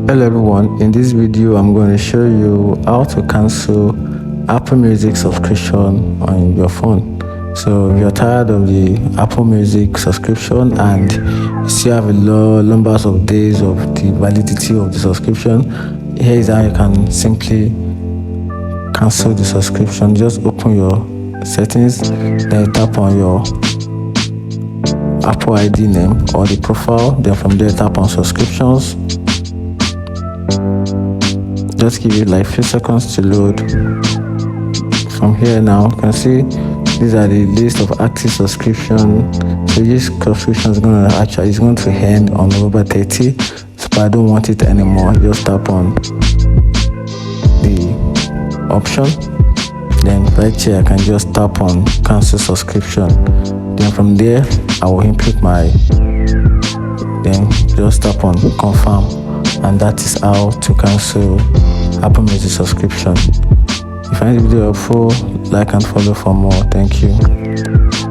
Hello everyone, in this video I'm going to show you how to cancel Apple Music subscription on your phone. So if you're tired of the Apple Music subscription and you still have a low numbers of days of the validity of the subscription, here is how you can simply cancel the subscription. Just open your settings, then tap on your Apple ID name or the profile, then from there tap on subscriptions. Just give it like few seconds to load. From here now you can see these are the list of active subscription. So this subscription is going to end on November 30, but I don't want it anymore. Just tap on the option, then right here I can just tap on cancel subscription. Then from there I will input then just tap on confirm, and that is how to cancel Apple Music subscription. If you find the video helpful, like and follow for more. Thank you.